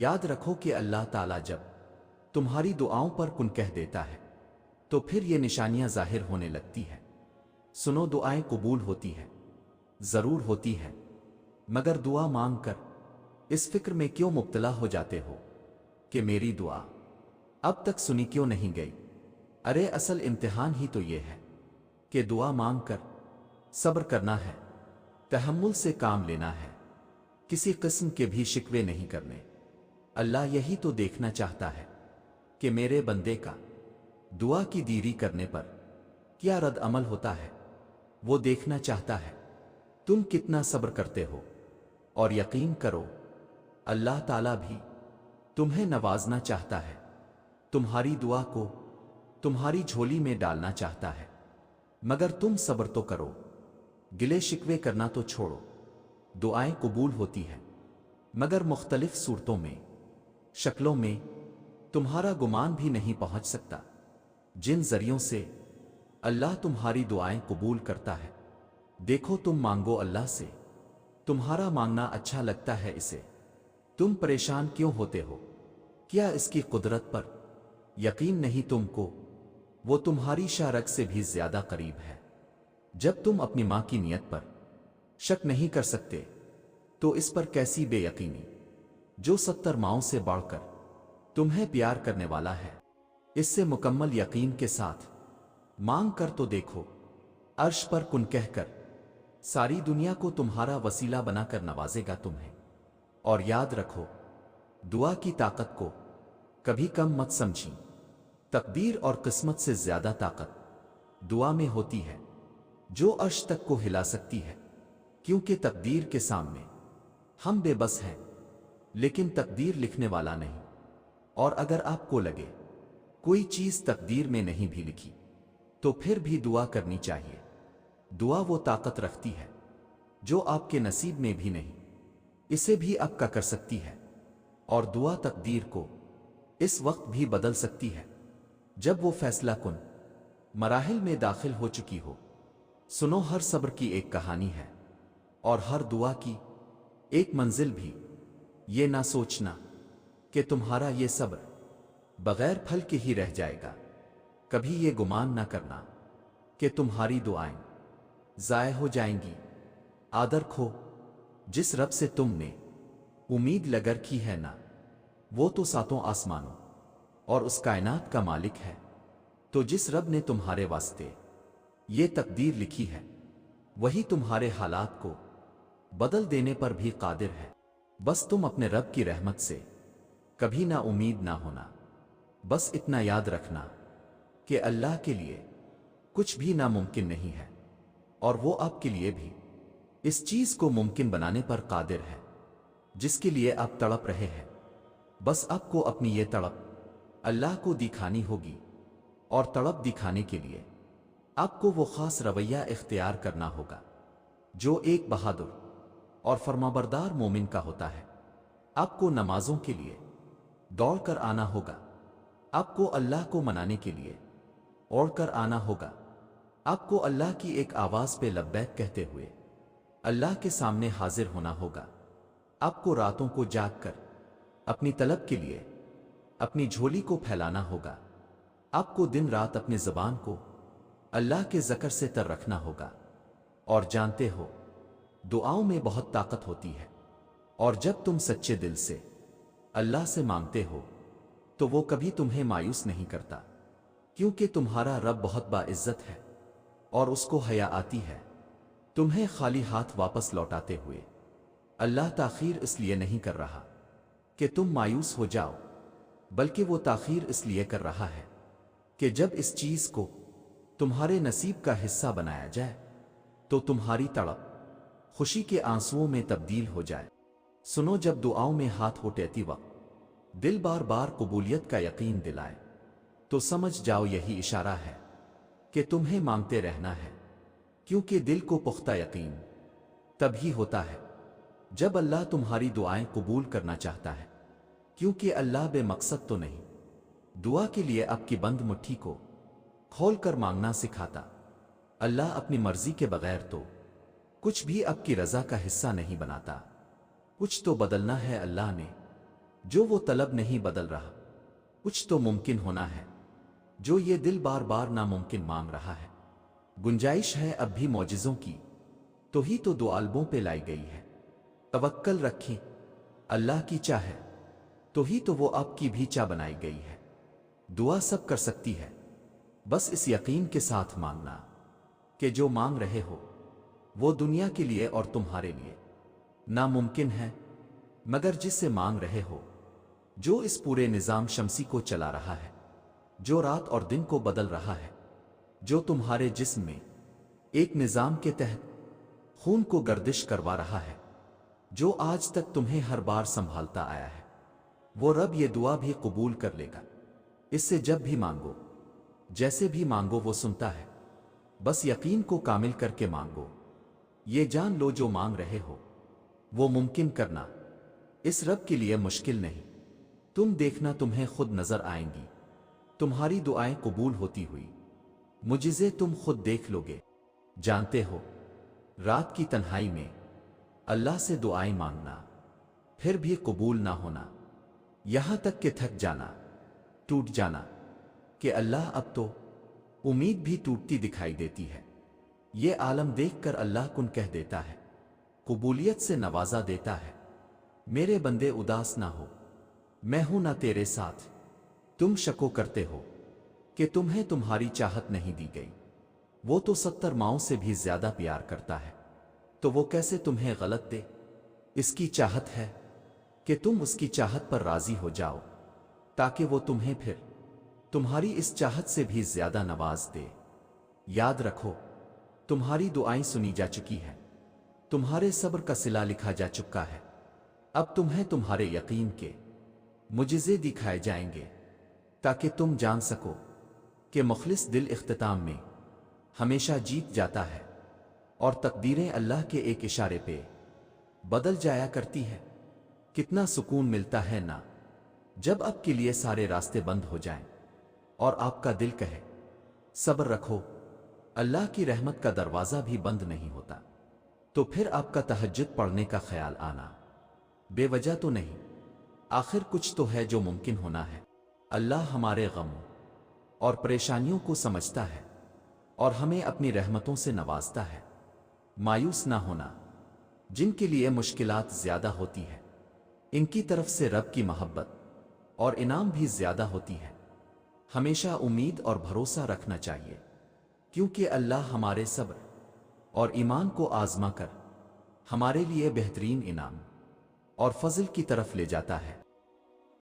یاد رکھو کہ اللہ تعالیٰ جب تمہاری دعاؤں پر کن کہہ دیتا ہے تو پھر یہ نشانیاں ظاہر ہونے لگتی ہیں۔ سنو، دعائیں قبول ہوتی ہیں، ضرور ہوتی ہے، مگر دعا مانگ کر اس فکر میں کیوں مبتلا ہو جاتے ہو کہ میری دعا اب تک سنی کیوں نہیں گئی؟ ارے اصل امتحان ہی تو یہ ہے کہ دعا مانگ کر صبر کرنا ہے، تحمل سے کام لینا ہے، کسی قسم کے بھی شکوے نہیں کرنے۔ اللہ یہی تو دیکھنا چاہتا ہے کہ میرے بندے کا دعا کی دیری کرنے پر کیا رد عمل ہوتا ہے۔ وہ دیکھنا چاہتا ہے تم کتنا صبر کرتے ہو، اور یقین کرو اللہ تعالیٰ بھی تمہیں نوازنا چاہتا ہے، تمہاری دعا کو تمہاری جھولی میں ڈالنا چاہتا ہے، مگر تم صبر تو کرو، گلے شکوے کرنا تو چھوڑو۔ دعائیں قبول ہوتی ہیں، مگر مختلف صورتوں میں، شکلوں میں تمہارا گمان بھی نہیں پہنچ سکتا۔ جن ذریعوں سے اللہ تمہاری دعائیں قبول کرتا ہے، دیکھو تم مانگو اللہ سے، تمہارا مانگنا اچھا لگتا ہے اسے، تم پریشان کیوں ہوتے ہو؟ کیا اس کی قدرت پر یقین نہیں تم کو؟ وہ تمہاری شارک سے بھی زیادہ قریب ہے۔ جب تم اپنی ماں کی نیت پر شک نہیں کر سکتے تو اس پر کیسی بے یقینی جو 70 ماؤں سے بڑھ کر تمہیں پیار کرنے والا ہے۔ اس سے مکمل یقین کے ساتھ مانگ کر تو دیکھو، عرش پر کن کہہ کر ساری دنیا کو تمہارا وسیلہ بنا کر نوازے گا تمہیں۔ اور یاد رکھو، دعا کی طاقت کو کبھی کم مت سمجھیں، تقدیر اور قسمت سے زیادہ طاقت دعا میں ہوتی ہے جو عرش تک کو ہلا سکتی ہے، کیونکہ تقدیر کے سامنے ہم بے بس ہیں، لیکن تقدیر لکھنے والا نہیں۔ اور اگر آپ کو لگے کوئی چیز تقدیر میں نہیں بھی لکھی تو پھر بھی دعا کرنی چاہیے۔ دعا وہ طاقت رکھتی ہے جو آپ کے نصیب میں بھی نہیں، اسے بھی آپ کا کر سکتی ہے، اور دعا تقدیر کو اس وقت بھی بدل سکتی ہے جب وہ فیصلہ کن مراحل میں داخل ہو چکی ہو۔ سنو، ہر صبر کی ایک کہانی ہے، اور ہر دعا کی ایک منزل بھی۔ یہ نہ سوچنا کہ تمہارا یہ صبر بغیر پھل کے ہی رہ جائے گا، کبھی یہ گمان نہ کرنا کہ تمہاری دعائیں ضائع ہو جائیں گی۔ آدر کھو، جس رب سے تم نے امید لگا رکھی ہے نا، وہ تو ساتوں آسمانوں اور اس کائنات کا مالک ہے۔ تو جس رب نے تمہارے واسطے یہ تقدیر لکھی ہے، وہی تمہارے حالات کو بدل دینے پر بھی قادر ہے۔ بس تم اپنے رب کی رحمت سے کبھی نا امید نہ ہونا۔ بس اتنا یاد رکھنا کہ اللہ کے لیے کچھ بھی ناممکن نہیں ہے، اور وہ آپ کے لیے بھی اس چیز کو ممکن بنانے پر قادر ہے جس کے لیے آپ تڑپ رہے ہیں۔ بس آپ کو اپنی یہ تڑپ اللہ کو دکھانی ہوگی، اور تڑپ دکھانے کے لیے آپ کو وہ خاص رویہ اختیار کرنا ہوگا جو ایک بہادر اور فرمانبردار مومن کا ہوتا ہے۔ آپ کو نمازوں کے لیے دوڑ کر آنا ہوگا، آپ کو اللہ کو منانے کے لیے اوڑھ کر آنا ہوگا، آپ کو اللہ کی ایک آواز پہ لبیک کہتے ہوئے اللہ کے سامنے حاضر ہونا ہوگا۔ آپ کو راتوں کو جاگ کر اپنی طلب کے لیے اپنی جھولی کو پھیلانا ہوگا، آپ کو دن رات اپنی زبان کو اللہ کے ذکر سے تر رکھنا ہوگا۔ اور جانتے ہو، دعاؤں میں بہت طاقت ہوتی ہے، اور جب تم سچے دل سے اللہ سے مانگتے ہو تو وہ کبھی تمہیں مایوس نہیں کرتا، کیونکہ تمہارا رب بہت باعزت ہے، اور اس کو حیا آتی ہے تمہیں خالی ہاتھ واپس لوٹاتے ہوئے۔ اللہ تاخیر اس لیے نہیں کر رہا کہ تم مایوس ہو جاؤ، بلکہ وہ تاخیر اس لیے کر رہا ہے کہ جب اس چیز کو تمہارے نصیب کا حصہ بنایا جائے تو تمہاری تڑپ خوشی کے آنسوؤں میں تبدیل ہو جائے۔ سنو، جب دعاؤں میں ہاتھ اٹھاتی وقت دل بار بار قبولیت کا یقین دلائے تو سمجھ جاؤ یہی اشارہ ہے کہ تمہیں مانگتے رہنا ہے، کیونکہ دل کو پختہ یقین تب ہی ہوتا ہے جب اللہ تمہاری دعائیں قبول کرنا چاہتا ہے، کیونکہ اللہ بے مقصد تو نہیں۔ دعا کے لیے آپ کی بند مٹھی کو کھول کر مانگنا سکھاتا۔ اللہ اپنی مرضی کے بغیر تو کچھ بھی آپ کی رضا کا حصہ نہیں بناتا۔ کچھ تو بدلنا ہے اللہ نے جو وہ طلب نہیں بدل رہا، کچھ تو ممکن ہونا ہے جو یہ دل بار بار ناممکن مانگ رہا ہے۔ گنجائش ہے اب بھی معجزوں کی، تو ہی تو دو عالموں پہ لائی گئی ہے۔ توکل رکھیں، اللہ کی چاہ ہے تو ہی تو وہ آپ کی بھی چاہ بنائی گئی ہے۔ دعا سب کر سکتی ہے، بس اس یقین کے ساتھ مانگنا کہ جو مانگ رہے ہو وہ دنیا کے لیے اور تمہارے لیے ناممکن ہے، مگر جس سے مانگ رہے ہو، جو اس پورے نظام شمسی کو چلا رہا ہے، جو رات اور دن کو بدل رہا ہے، جو تمہارے جسم میں ایک نظام کے تحت خون کو گردش کروا رہا ہے، جو آج تک تمہیں ہر بار سنبھالتا آیا ہے، وہ رب یہ دعا بھی قبول کر لے گا۔ اس سے جب بھی مانگو، جیسے بھی مانگو، وہ سنتا ہے۔ بس یقین کو کامل کر کے مانگو، یہ جان لو جو مانگ رہے ہو وہ ممکن کرنا اس رب کے لیے مشکل نہیں۔ تم دیکھنا تمہیں خود نظر آئیں گی تمہاری دعائیں قبول ہوتی ہوئی، معجزے تم خود دیکھ لو گے۔ جانتے ہو، رات کی تنہائی میں اللہ سے دعائیں مانگنا، پھر بھی قبول نہ ہونا، یہاں تک کہ تھک جانا، ٹوٹ جانا کہ اللہ اب تو امید بھی ٹوٹتی دکھائی دیتی ہے۔ یہ عالم دیکھ کر اللہ کن کہہ دیتا ہے، قبولیت سے نوازا دیتا ہے، میرے بندے اداس نہ ہو، میں ہوں نہ تیرے ساتھ۔ تم شکو کرتے ہو کہ تمہیں تمہاری چاہت نہیں دی گئی، وہ تو 70 ماؤں سے بھی زیادہ پیار کرتا ہے، تو وہ کیسے تمہیں غلط دے؟ اس کی چاہت ہے کہ تم اس کی چاہت پر راضی ہو جاؤ، تاکہ وہ تمہیں پھر تمہاری اس چاہت سے بھی زیادہ نواز دے۔ یاد رکھو، تمہاری دعائیں سنی جا چکی ہیں، تمہارے صبر کا صلہ لکھا جا چکا ہے۔ اب تمہیں تمہارے یقین کے معجزے دکھائے جائیں گے، تاکہ تم جان سکو کہ مخلص دل اختتام میں ہمیشہ جیت جاتا ہے، اور تقدیریں اللہ کے ایک اشارے پہ بدل جایا کرتی ہے۔ کتنا سکون ملتا ہے نا جب اب کے لیے سارے راستے بند ہو جائیں اور آپ کا دل کہے صبر رکھو، اللہ کی رحمت کا دروازہ بھی بند نہیں ہوتا۔ تو پھر آپ کا تہجد پڑھنے کا خیال آنا بے وجہ تو نہیں، آخر کچھ تو ہے جو ممکن ہونا ہے۔ اللہ ہمارے غم اور پریشانیوں کو سمجھتا ہے اور ہمیں اپنی رحمتوں سے نوازتا ہے۔ مایوس نہ ہونا، جن کے لیے مشکلات زیادہ ہوتی ہے ان کی طرف سے رب کی محبت اور انعام بھی زیادہ ہوتی ہے۔ ہمیشہ امید اور بھروسہ رکھنا چاہیے، کیونکہ اللہ ہمارے صبر اور ایمان کو آزما کر ہمارے لیے بہترین انعام اور فضل کی طرف لے جاتا ہے۔